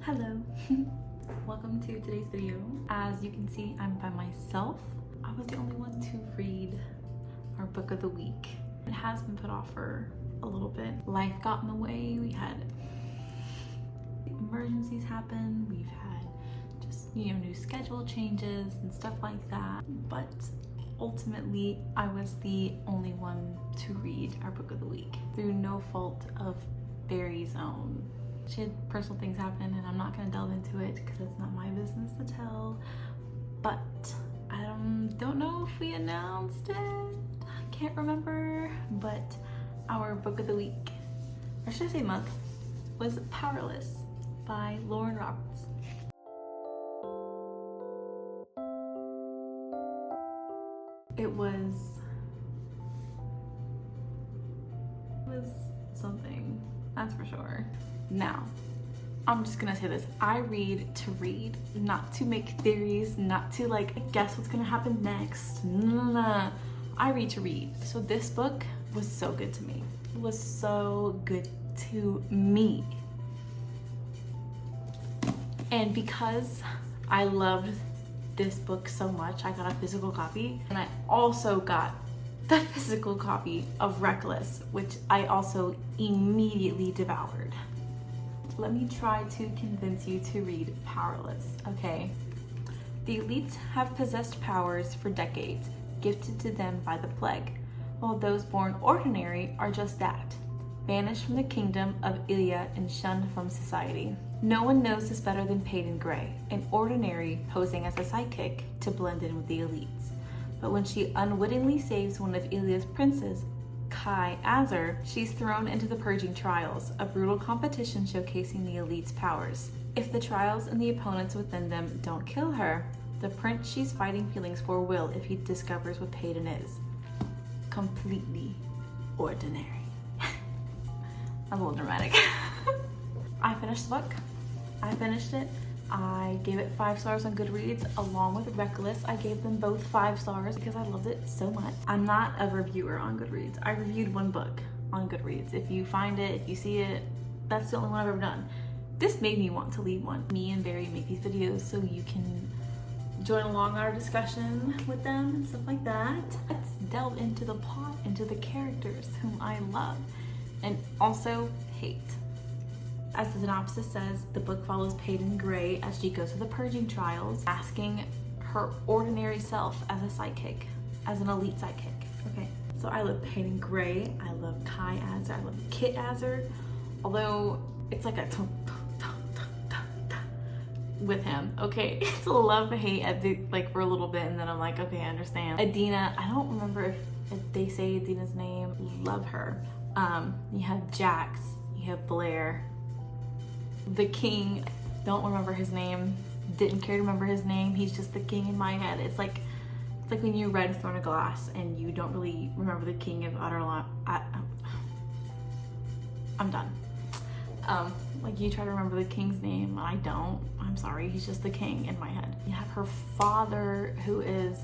Hello. Welcome to today's video. As you can see, I'm by myself. I was the only one to read our book of the week. It has been put off for a little bit. Life got in the way. We had emergencies happen. We've had just, new schedule changes and stuff like that. But ultimately, I was the only one to read our book of the week through no fault of Barry's own. She had personal things happen, and I'm not going to delve into it because it's not my business to tell. But I don't know if we announced it. I can't remember. But our book of the week, or should I say month, was Powerless by Lauren Roberts. It was something, that's for sure. Now, I'm just gonna say this. I read to read, not to make theories, not to guess what's gonna happen next. No. I read to read. So this book was so good to me. It was so good to me. And because I loved this book so much, I got a physical copy, and I also got the physical copy of Reckless, which I also immediately devoured. Let me try to convince you to read Powerless, okay? The elites have possessed powers for decades, gifted to them by the plague, while those born ordinary are just that, banished from the kingdom of Ilya and shunned from society. No one knows this better than Peyton Gray, an ordinary posing as a sidekick to blend in with the elites. But when she unwittingly saves one of Ilya's princes, Kai Azar, she's thrown into the purging trials, a brutal competition showcasing the elite's powers. If the trials and the opponents within them don't kill her, the prince she's fighting feelings for will if he discovers what Peyton is. Completely ordinary. I'm a little dramatic. I finished the book. I finished it. I gave it 5 stars on Goodreads along with Reckless. I gave them both 5 stars because I loved it so much. I'm not a reviewer on Goodreads. I reviewed one book on Goodreads. If you find it, if you see it, that's the only one I've ever done. This made me want to leave one. Me and Barry make these videos so you can join along our discussion with them and stuff like that. Let's delve into the plot, into the characters whom I love and also hate. As the synopsis says, the book follows Peyton Gray as she goes through the purging trials, asking her ordinary self as a sidekick, as an elite sidekick. Okay, so I love Peyton Gray, I love Kai Azar, I love Kit Azar, although it's like a with him. Okay, it's a love-hate for a little bit, and then I'm like, okay, I understand. Adina, I don't remember if they say Adina's name. Love her. You have Jax, you have Blair. The king, don't remember his name, didn't care to remember his name, he's just the king in my head. It's like when you read Throne of Glass and you don't really remember the king of Utterlon. I'm done. You try to remember the king's name, I don't. I'm sorry, he's just the king in my head. You have her father who is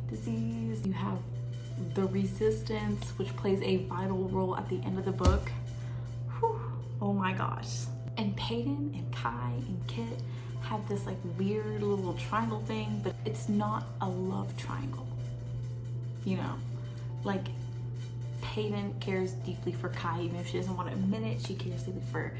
diseased. You have the resistance, which plays a vital role at the end of the book. Oh my gosh. And Peyton and Kai and Kit have this weird little triangle thing, but it's not a love triangle. Peyton cares deeply for Kai even if she doesn't want to admit it. She cares deeply for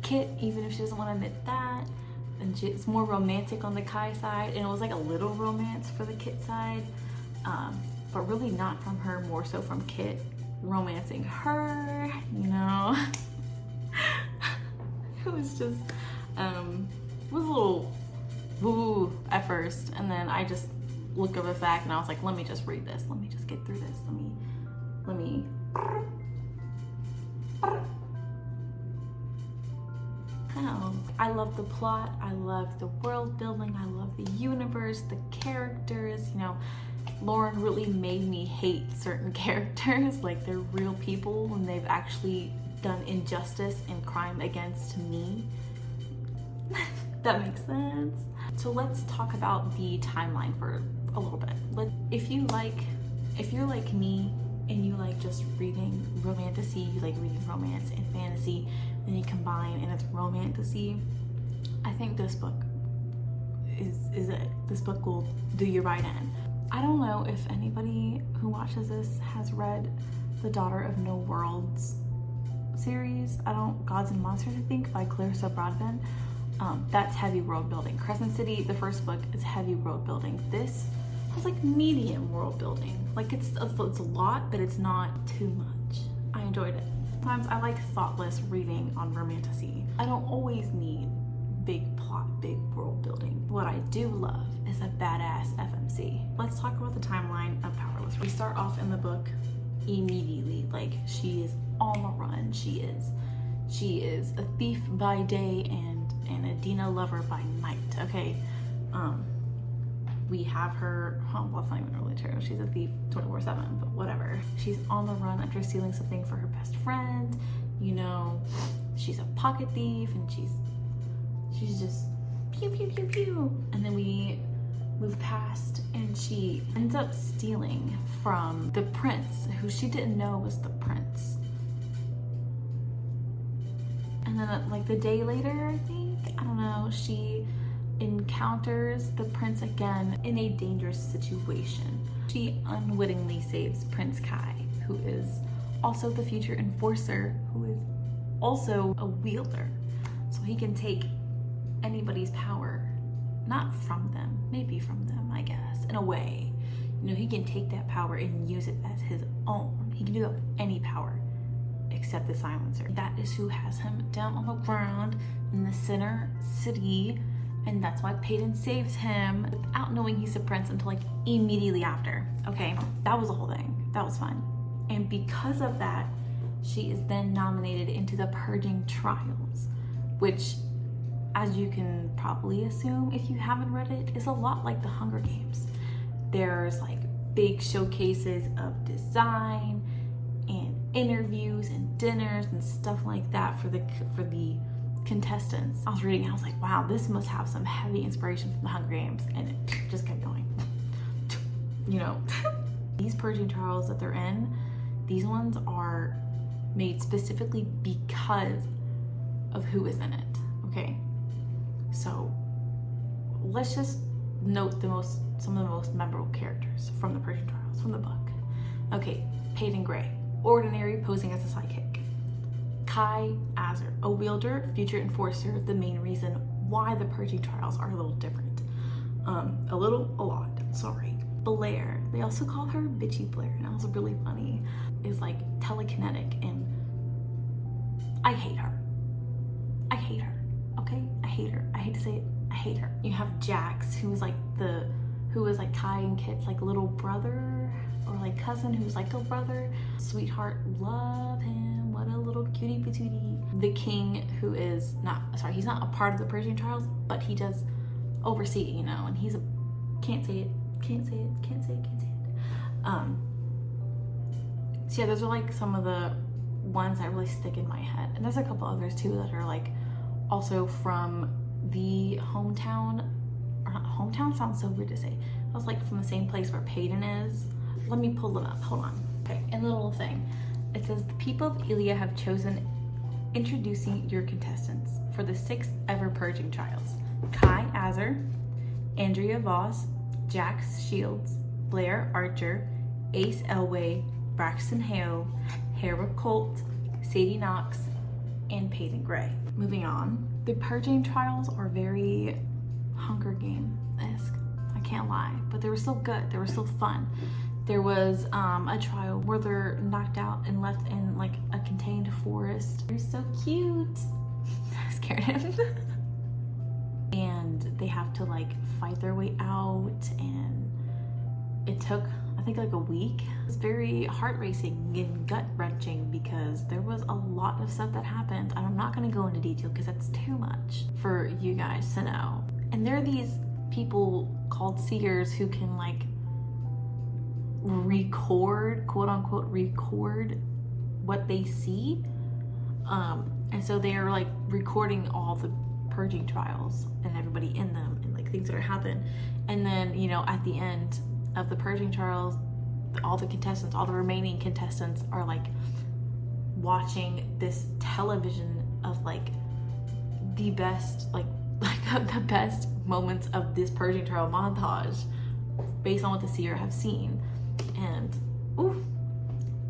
Kit even if she doesn't want to admit that. And it's more romantic on the Kai side, and it was a little romance for the Kit side, but really not from her, more so from Kit romancing her, It was just, it was a little woo at first, and then I just looked over the fact and I was like, let me just read this. Let me just get through this. Let me. Oh, I love the plot. I love the world building. I love the universe, the characters. Lauren really made me hate certain characters, they're real people and they've actually done injustice and crime against me. That makes sense. So let's talk about the timeline for a little bit. If you're like me and you like just reading romantasy, you like reading romance and fantasy, then you combine and it's romantasy, I think this book is it. This book will do you right in. I don't know if anybody who watches this has read the Daughter of No Worlds series. Gods and Monsters, I think, by Clarissa Broadbent. That's heavy world building. Crescent City, the first book, is heavy world building. This is like medium world building. Like it's a lot, but it's not too much. I enjoyed it. Sometimes I like thoughtless reading on romantasy. I don't always need big plot, big world building. What I do love is a badass FMC. Let's talk about the timeline of Powerless. We start off in the book immediately, like she is on the run. She is a thief by day and a Dina lover by night. Okay, we have her. Well, that's not even really true. She's a thief 24/7, but whatever. She's on the run after stealing something for her best friend. You know, she's a pocket thief, and she's just pew pew pew pew. And then we move past, and she ends up stealing from the prince, who she didn't know was the prince. And then like the day later, I think, I don't know, she encounters the prince again in a dangerous situation. She unwittingly saves Prince Kai, who is also the future enforcer, who is also a wielder. So he can take anybody's power, not from them, maybe from them, I guess, in a way. You know, he can take that power and use it as his own. He can do that with any power except the silencer. That is who has him down on the ground in the center city, and that's why Peyton saves him without knowing he's a prince until like immediately after. Okay, that was the whole thing. That was fun. And because of that, she is then nominated into the Purging Trials, which, as you can probably assume if you haven't read it, is a lot like the Hunger Games. There's like big showcases of design and interviews and dinners and stuff like that for the contestants. I was reading, I was like, wow, this must have some heavy inspiration from the Hunger Games, and it just kept going. You know, these Purging Trials that they're in, these ones are made specifically because of who is in it. Okay, so let's just note some of the most memorable characters from the Purging Trials from the book. Okay, Peyton Gray, ordinary, posing as a sidekick. Kai Azar, a wielder, future enforcer, the main reason why the Purging Trials are a little different. A lot, sorry. Blair, they also call her Bitchy Blair, and that was really funny, is like telekinetic, and I hate her. Okay? I hate her. I hate to say it, I hate her. You have Jax, who is like Kai and Kit's like little brother, or like cousin, who's like a brother. Sweetheart, love him, what a little cutie patootie. The king, who is he's not a part of the Purging Trials, but he does oversee it, you know, and he's can't say it. So yeah, those are like some of the ones that really stick in my head, and there's a couple others too that are like also from the hometown, or not hometown, sounds so weird to say. I was like from the same place where Peyton is. Let me pull them up, hold on. Okay, and the little thing, it says the people of Ilia have chosen introducing your contestants for the 6th ever Purging Trials. Kai Azar, Andrea Voss, Jax Shields, Blair Archer, Ace Elway, Braxton Hale, Hera Colt, Sadie Knox, and Peyton Gray. Moving on, the Purging Trials are very Hunger Game-esque, I can't lie, but they were still good, they were still fun. There was a trial where they're knocked out and left in like a contained forest. They're so cute. I scared him. And they have to like fight their way out, and it took, I think, like a week. It was very heart racing and gut wrenching because there was a lot of stuff that happened, and I'm not gonna go into detail because that's too much for you guys to know. And there are these people called seers who can like record, quote unquote, record what they see. And so they are like recording all the Purging Trials and everybody in them and like things that are happening. And then, you know, at the end of the Purging Trials, all the contestants, all the remaining contestants are like watching this television of like the best like the best moments of this purging trial montage based on what the seer have seen. And oof,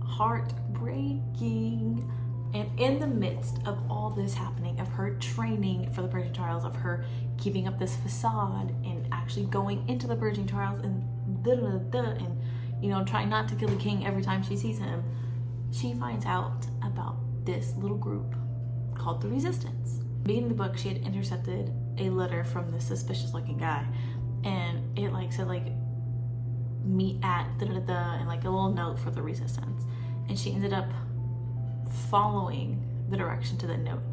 heartbreaking. And in the midst of all this happening, of her training for the purging trials, of her keeping up this facade and actually going into the purging trials and and you know, trying not to kill the king every time she sees him, she finds out about this little group called the Resistance. Beginning the book, she had intercepted a letter from this suspicious looking guy, and it like said like meet at and like a little note for the Resistance, and she ended up following the direction to the note,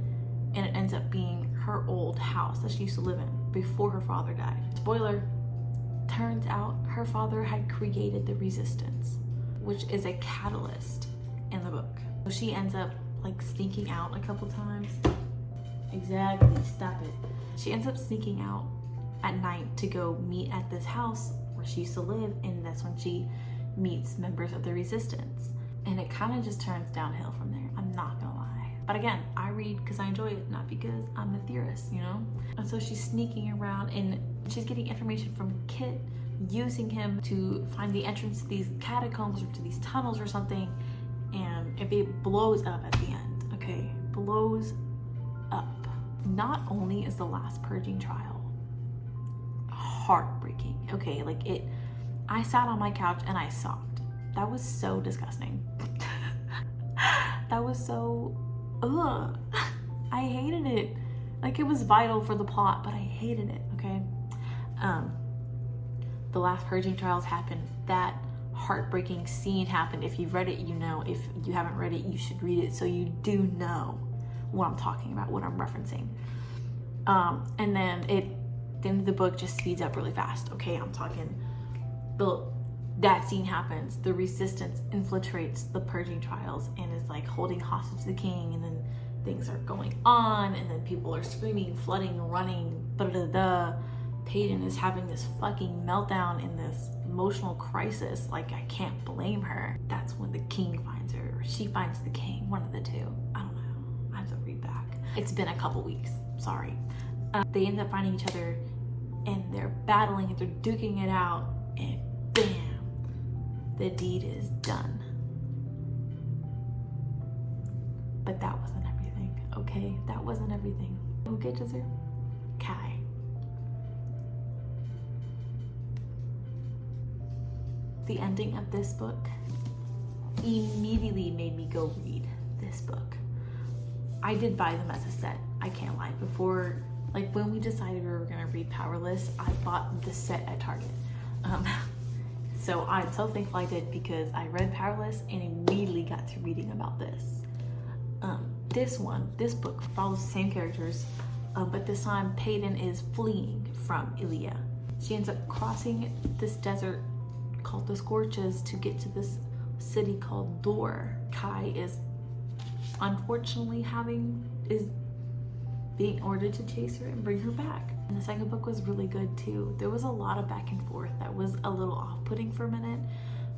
and it ends up being her old house that she used to live in before her father died. Spoiler, turns out her father had created the Resistance, which is a catalyst in the book. So she ends up like sneaking out a couple times. Exactly, stop it. She ends up sneaking out at night to go meet at this house where she used to live, and that's when she meets members of the Resistance. And it kind of just turns downhill from there, I'm not gonna lie. But again, I read because I enjoy it, not because I'm a theorist, you know? And so she's sneaking around and she's getting information from Kit, using him to find the entrance to these catacombs or to these tunnels or something, and it blows up at the end, okay? Blows up. Not only is the last purging trial heartbreaking, okay? Like it, I sat on my couch and I sobbed. That was so disgusting. That was so, ugh. I hated it. Like it was vital for the plot, but I hated it, okay? The last purging trials happened. That heartbreaking scene happened. If you've read it, you know. If you haven't read it, you should read it so you do know what I'm talking about, what I'm referencing. And then the end of the book just speeds up really fast, okay? I'm talking, that scene happens, the Resistance infiltrates the purging trials and is like holding hostage the king, and then things are going on, and then people are screaming, flooding, running, Peyton is having this fucking meltdown in this emotional crisis. Like, I can't blame her. That's when the king finds her, or she finds the king, one of the two. I don't know, I have to read back. It's been a couple weeks, sorry. They end up finding each other and they're battling and they're duking it out, and bam, the deed is done. But that wasn't everything, okay? That wasn't everything. Who catches her? Kai. The ending of this book immediately made me go read this book. I did buy them as a set, I can't lie. Before, like when we decided we were gonna read Powerless, I bought the set at Target. So I'm so thankful I did, because I read Powerless and immediately got to reading about this. This book follows the same characters, but this time Peyton is fleeing from Ilya. She ends up crossing this desert called the Scorches to get to this city called Dor. Kai is unfortunately is being ordered to chase her and bring her back. And the second book was really good too. There was a lot of back and forth that was a little off-putting for a minute,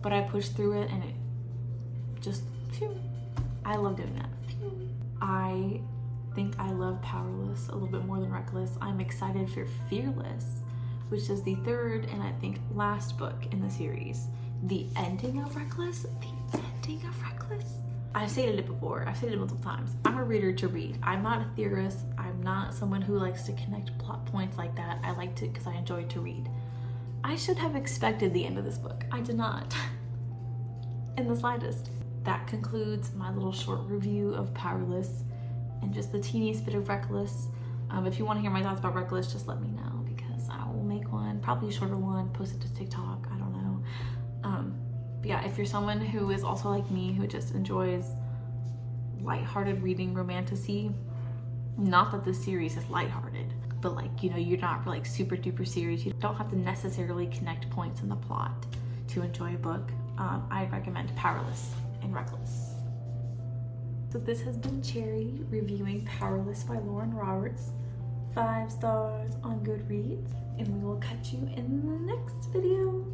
but I pushed through it and it just, phew, I love doing that. Phew. I think I love Powerless a little bit more than Reckless. I'm excited for Fearless, which is the third and I think last book in the series. The ending of Reckless, I've stated it before, I've stated it multiple times. I'm a reader to read. I'm not a theorist. I'm not someone who likes to connect plot points like that. I like to because I enjoy to read. I should have expected the end of this book. I did not, in the slightest. That concludes my little short review of Powerless and just the teeniest bit of Reckless. If you want to hear my thoughts about Reckless, just let me know, because I will make one, probably a shorter one, post it to TikTok, I don't know. But yeah, if you're someone who is also like me, who just enjoys lighthearted reading romantasy, not that this series is lighthearted, but like, you know, you're not like super duper serious. You don't have to necessarily connect points in the plot to enjoy a book. I'd recommend Powerless and Reckless. So this has been Cherry reviewing Powerless by Lauren Roberts. 5 stars on Goodreads, and we will catch you in the next video.